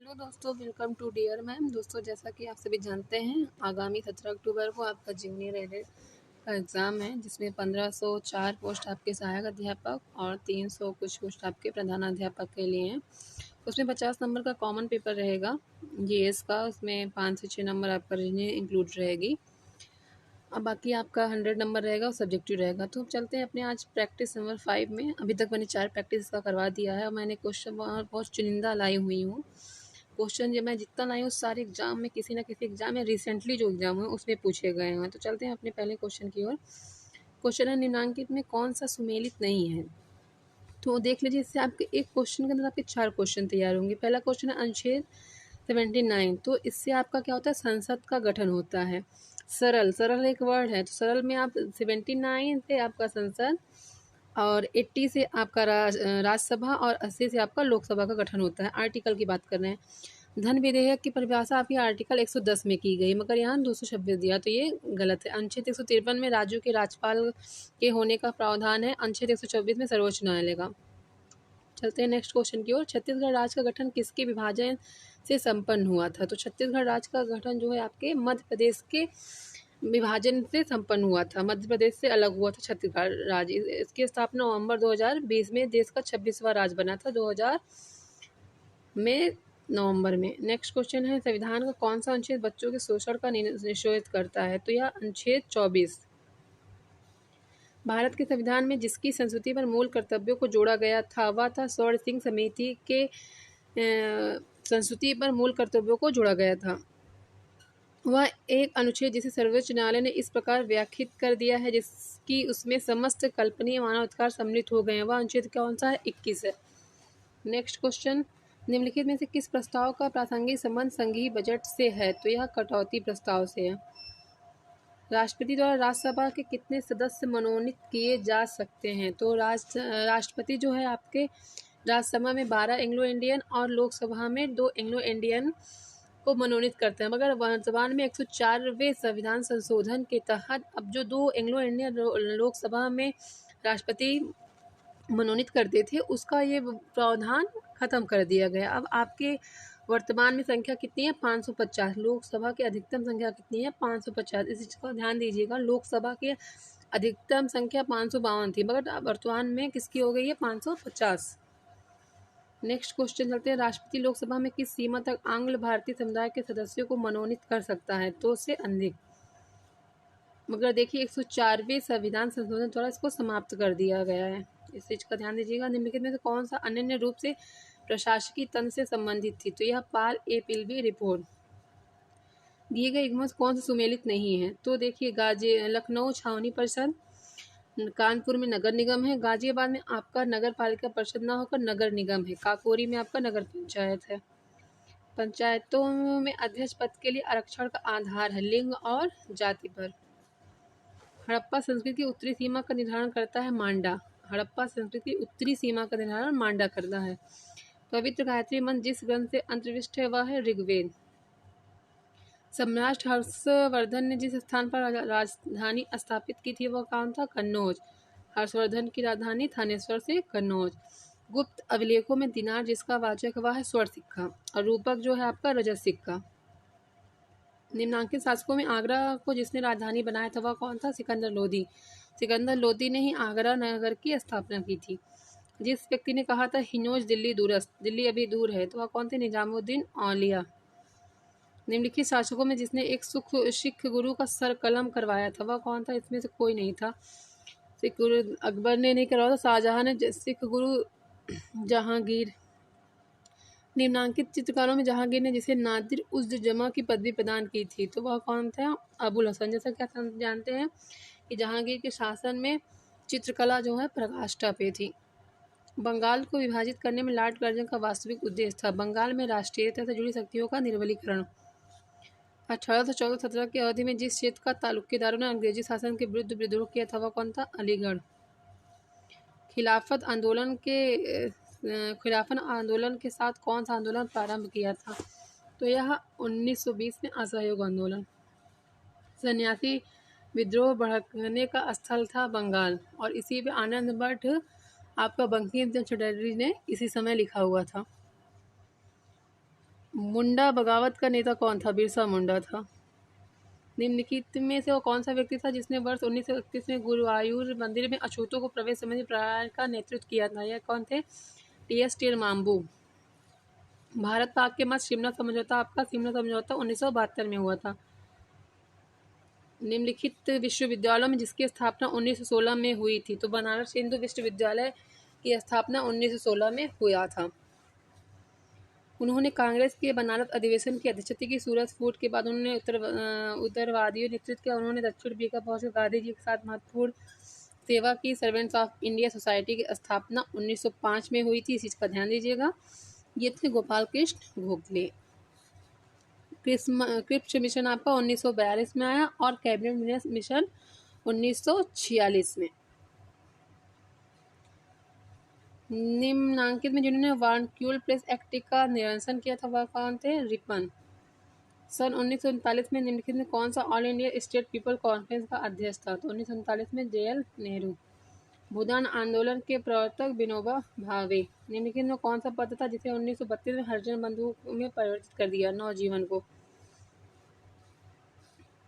Hello दोस्तों, welcome to dear ma'am. दोस्तों, जैसा कि आप सभी जानते हैं, आगामी 17 अक्टूबर को आपका जूनियर रेलवे का एग्ज़ाम है, जिसमें 1504 पोस्ट आपके सहायक अध्यापक और 300 कुछ पोस्ट आपके प्रधानाध्यापक के लिए हैं। उसमें 50 नंबर का कॉमन पेपर रहेगा जीएस का। उसमें 5 से 6 नंबर आपका रीजनिंग इंक्लूड रहेगी। अब बाकी आपका 100 नंबर रहेगा और सब्जेक्टिव रहेगा। तो अब चलते हैं अपने आज प्रैक्टिस नंबर 5 में। अभी तक मैंने 4 प्रैक्टिस का करवा दिया है और मैंने क्वेश्चन बहुत चुनिंदा लाई हुई हूँ। क्वेश्चन जो मैं जितना लाई हूँ सारे एग्जाम में, किसी ना किसी एग्जाम में, रिसेंटली जो एग्जाम हुए उसमें पूछे गए हैं। तो चलते हैं अपने पहले क्वेश्चन की ओर। क्वेश्चन है, निम्नांकित में कौन सा सुमेलित नहीं है? तो देख लीजिए, इससे आपके एक क्वेश्चन के अंदर आपके 4 क्वेश्चन तैयार होंगे। पहला क्वेश्चन है अनुच्छेद 79। तो इससे आपका क्या होता है? संसद का गठन होता है। सरल, सरल एक वर्ड है, तो सरल में आप 79 से आपका संसद और 80 से आपका राज्यसभा और 80 से आपका लोकसभा का गठन होता है। आर्टिकल की बात कर रहे हैं। धन विधेयक की परिभाषा आपकी आर्टिकल 110 में की गई, मगर यहाँ 226 दिया, तो ये गलत है। अनुच्छेद 153 में राज्यों के राज्यपाल के होने का प्रावधान है। अनुच्छेद 124 में सर्वोच्च न्यायालय का। चलते हैं नेक्स्ट क्वेश्चन की ओर। छत्तीसगढ़ राज्य का गठन किसके विभाजन से संपन्न हुआ था? तो छत्तीसगढ़ राज्य का गठन जो है आपके मध्य प्रदेश के विभाजन से संपन्न हुआ था। मध्य प्रदेश से अलग हुआ था छत्तीसगढ़ राज्य। इसकी स्थापना नवंबर 2020 में देश का 26वां राज्य बना था, 2000 में नवंबर में। नेक्स्ट क्वेश्चन है, संविधान का कौन सा अनुच्छेद बच्चों के शोषण का निषेध करता है? तो यह अनुच्छेद 24। भारत के संविधान में जिसकी संस्कृति पर मूल कर्तव्यों को जोड़ा गया था वह था स्वर्ण सिंह समिति के संस्कृति पर मूल कर्तव्यों को जोड़ा गया था। वह एक अनुच्छेद जिसे सर्वोच्च न्यायालय ने इस प्रकार व्याख्यात कर दिया है जिसकी उसमें समस्त कल्पनीय मानवाधिकार सम्मिलित हो गए हैं। वह अनुच्छेद कौन सा है? 21 है। नेक्स्ट क्वेश्चन, निम्नलिखित में से किस प्रस्ताव का प्रासंगिक संबंध संघीय बजट से है? तो यह कटौती प्रस्ताव से है। राष्ट्रपति द्वारा राज्यसभा के कितने सदस्य मनोनीत किए जा सकते हैं? तो राष्ट्रपति जो है आपके राज्यसभा में 12 एंग्लो इंडियन और लोकसभा में 2 एंग्लो इंडियन को मनोनीत करते हैं, मगर वर्तमान में 104वें संविधान संशोधन के तहत अब जो 2 एंग्लो इंडियन लोकसभा में राष्ट्रपति मनोनीत करते थे उसका ये प्रावधान खत्म कर दिया गया। अब आपके वर्तमान में संख्या कितनी है? 550। लोकसभा की अधिकतम संख्या कितनी है? 550। इस चीज का ध्यान दीजिएगा। लोकसभा की अधिकतम संख्या 552 थी, मगर वर्तमान में किसकी हो गई है? 550। नेक्स्ट क्वेश्चन चलते हैं, राष्ट्रपति लोकसभा में किस सीमा तक आंग्ल भारतीय समुदाय के सदस्यों को मनोनीत कर सकता है? 2 से अधिक। मगर देखिए 104वें संविधान संशोधन द्वारा इसको समाप्त कर दिया गया है। इस चीज का ध्यान दीजिएगा। निम्नलिखित में से कौन सा अनन्य रूप से प्रशासकीय तंत्र से संबंधित थी? तो यह पाल ए पिल्बी रिपोर्ट। दिए गए युग्म कौन सा सुमेलित नहीं है? तो देखिए, लखनऊ छावनी परिषद, कानपुर में नगर निगम है, गाजियाबाद में आपका नगर पालिका परिषद ना होकर नगर निगम है, काकोरी में आपका नगर पंचायत है। पंचायतों में अध्यक्ष पद के लिए आरक्षण का आधार है लिंग और जाति पर। हड़प्पा संस्कृति की उत्तरी सीमा का निर्धारण करता है मांडा। हड़प्पा संस्कृति की उत्तरी सीमा का निर्धारण मांडा करता है। पवित्र गायत्री मंत्र जिस ग्रंथ से अंतर्विष्ट है वह है ऋग्वेद। सम्राट हर्षवर्धन ने जिस स्थान पर राजधानी स्थापित की थी वह कौन था? कन्नौज। हर्षवर्धन की राजधानी थानेश्वर से कन्नौज। गुप्त अभिलेखों में दिनार जिसका वाचक वह है स्वर्ण सिक्का और रूपक जो है आपका रजत सिक्का। निम्नांकित शासकों में आगरा को जिसने राजधानी बनाया था वह कौन था? सिकंदर लोदी। सिकंदर लोदी ने ही आगरा नगर की स्थापना की थी। जिस व्यक्ति ने कहा था हिनोज दिल्ली दूरस्थ, दिल्ली अभी दूर है, तो वह कौन थे? निजामुद्दीन औलिया। निम्नलिखित शासकों में जिसने एक सिख गुरु का सर कलम करवाया था वह कौन था? इसमें से कोई नहीं था। सिख गुरु अकबर ने नहीं करवाया था, शाहजहां ने। सिख गुरु जहांगीर। निम्नांकित चित्रकारों में जहांगीर ने जिसे नादिर उज़ जमा की पदवी प्रदान की थी तो वह कौन था? अबुल हसन। जैसा कि आप जानते हैं कि जहांगीर के शासन में चित्रकला जो है पराकाष्ठा पे थी। बंगाल को विभाजित करने में लॉर्ड कर्जन का वास्तविक उद्देश्य था बंगाल में राष्ट्रीयता से जुड़ी शक्तियों का निर्बलीकरण। 1814-17 की अवधि में जिस क्षेत्र का तालुकेदारों ने अंग्रेजी शासन के विरुद्ध विद्रोह किया था वह कौन था? अलीगढ़। खिलाफत आंदोलन के साथ कौन सा आंदोलन प्रारंभ किया था? तो यह 1920 में असहयोग आंदोलन। सन्यासी विद्रोह भड़कने का स्थल था बंगाल और इसी पे आनंद भट्ट आपका बंकिम चंद्र चटर्जी ने इसी समय लिखा हुआ था। मुंडा बगावत का नेता कौन था? बिरसा मुंडा था। निम्नलिखित में से वो कौन सा व्यक्ति था जिसने वर्ष 1931 में गुरुवायूर मंदिर में अछूतों को प्रवेश संबंधी प्रयास का नेतृत्व किया था? यह कौन थे? टी.एस. माम्बू। भारत पाक के मध्य शिमला समझौता आपका शिमला समझौता 1972 में हुआ था। निम्नलिखित विश्वविद्यालयों में जिसकी स्थापना 1916 में हुई थी? तो बनारस हिंदू विश्वविद्यालय की स्थापना 1916 में हुआ था। उन्होंने कांग्रेस के बनारस अधिवेशन की अध्यक्षता की। सूरज फूट के बाद उन्होंने उत्तरवादियों नेतृत्व किया। उन्होंने दक्षिण अफ्रीका पहुंचकर गांधी जी के साथ महत्वपूर्ण सेवा की। सर्वेंट्स ऑफ इंडिया सोसाइटी की स्थापना 1905 में हुई थी, इस चीज का ध्यान दीजिएगा। ये थे गोपाल कृष्ण गोखले। क्रिप्स मिशन आपका 1942 में आया और कैबिनेट मिशन 1946 में। निम्नांकित में जिन्होंने वारनक्यूल प्रेस एक्ट का निरसन किया था वह कौन थे? रिपन। सन 1939 में निम्नलिखित में कौन सा all India state people conference का अध्यक्ष था? तो 1939 में जे.एल. नेहरू। भूदान आंदोलन के प्रवर्तक विनोबा भावे। निम्नलिखित में कौन सा पद था जिसे 1932 में हरिजन बंधु में परिवर्तित कर दिया? नवजीवन को।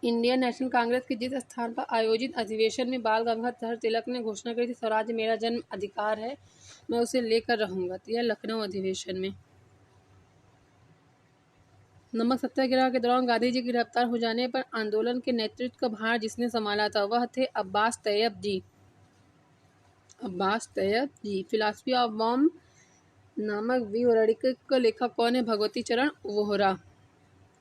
इंडियन नेशनल कांग्रेस के जिस स्थान पर आयोजित अधिवेशन में बाल गंगाधर तिलक ने घोषणा करी थी स्वराज मेरा जन्म अधिकार है, मैं उसे लेकर रहूंगा, तो यह लखनऊ अधिवेशन में। नमक सत्याग्रह के दौरान गांधी जी की गिरफ्तार हो जाने पर आंदोलन के नेतृत्व का भार जिसने संभाला था वह थे अब्बास तैयब जी। अब्बास तैयब जी। फिलॉसफी ऑफ बॉम्ब नामक व्यूवरणिक का लेखक कौन है? भगवती चरण वोहरा।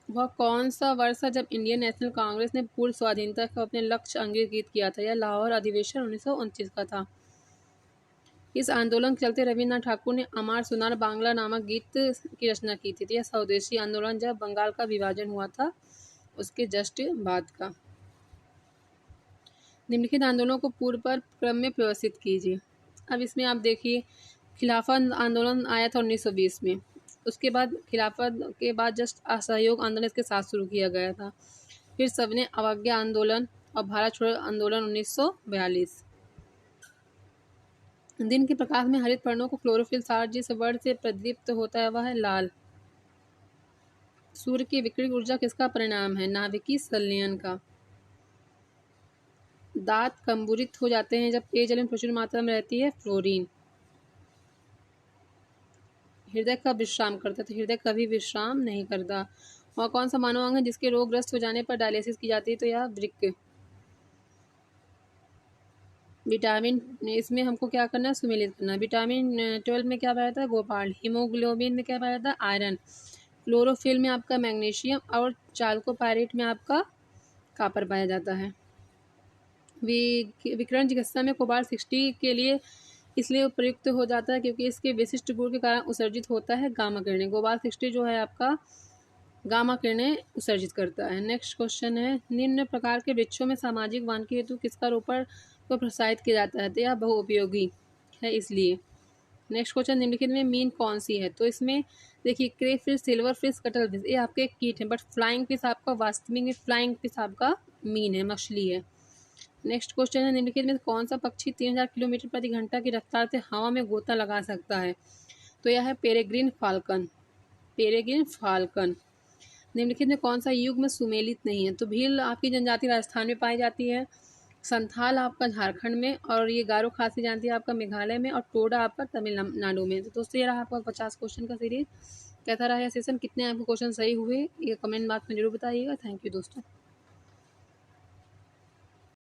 वह कौन सा वर्ष था जब इंडियन नेशनल कांग्रेस ने पूर्ण स्वाधीनता को अपने लक्ष्य अंगीकृत किया था? यह लाहौर अधिवेशन 1929 का था। इस आंदोलन के चलते रविन्द्रनाथ ठाकुर ने अमार सुनार बांग्ला नामक गीत की रचना की थी। यह स्वदेशी आंदोलन जब बंगाल का विभाजन हुआ था उसके जस्ट बाद का। निम्नलिखित आंदोलनों को पूर्व पर क्रम में व्यवस्थित कीजिए। अब इसमें आप देखिए, खिलाफत आंदोलन आया था 1920 में। उसके बाद खिलाफत के बाद जस्ट असहयोग आंदोलन इसके साथ शुरू किया गया था। फिर सबने अवज्ञा आंदोलन और भारत छोड़ो आंदोलन 1942। दिन के प्रकाश में हरित वर्णों को क्लोरोफिल सार जिस वर्ण से प्रदीप्त होता है वह है लाल। सूर्य की विकिरण ऊर्जा किसका परिणाम है? नाभिकीय संलयन का। दांत कंबुरित हो जाते हैं जब पेयजल में प्रचुर मात्रा में रहती है फ्लोरीन। हृदय कब विश्राम करता है? तो हृदय कभी विश्राम नहीं करता। और कौन सा मानव अंग है जिसके रोगग्रस्त हो जाने पर डायलिसिस की जाती है? तो यह वृक्क। विटामिन इसमें हमको क्या करना है? सुमेलित करना। विटामिन 12 में क्या पाया जाता है? गोपाल। हीमोग्लोबिन में क्या पाया जाता है? आयरन। क्लोरोफिल में आपका मैग्नीशियम और चाल्कोपायरेट में आपका कॉपर पाया जाता है। विकिरण चिकित्सा में कोबाल्ट 60 के लिए इसलिए उपयुक्त हो जाता है क्योंकि इसके विशिष्ट गुण के कारण उत्सर्जित होता है गामा किरणें। कोबाल्ट 60 जो है आपका गामा किरणें उत्सर्जित करता है। नेक्स्ट क्वेश्चन है, निम्न प्रकार के वृक्षों में सामाजिक वानिकी हेतु किसका रोपण को प्रोत्साहित किया जाता है? तो यह बहुउपयोगी है इसलिए। नेक्स्ट क्वेश्चन, निम्नलिखित में मीन कौन सी है? तो इसमें देखिए, crayfish, silverfish, cuttlefish, ये आपके एक कीट है, बट फ्लाइंग फिश आपका वास्तविक में फ्लाइंग फिश आपका मीन है, मछली है। नेक्स्ट क्वेश्चन है, निम्नलिखित में कौन सा पक्षी 3000 किलोमीटर प्रति घंटा की रफ्तार से हवा में गोता लगा सकता है? तो यह है पेरेग्रीन फाल्कन। Peregrine falcon. निम्नलिखित में कौन सा युग में सुमेलित नहीं है? तो भील आपकी जनजाति राजस्थान में पाई जाती है, संथाल आपका झारखंड में, और ये गारो खासी जानती है आपका मेघालय में, और टोडा आपका तमिलनाडु में। तो दोस्तों ये रहा आपका 50 क्वेश्चन का सीरीज। कैसा रहा यह सेशन? कितने आपके क्वेश्चन सही हुए ये कमेंट बॉक्स में जरूर बताइएगा। थैंक यू दोस्तों।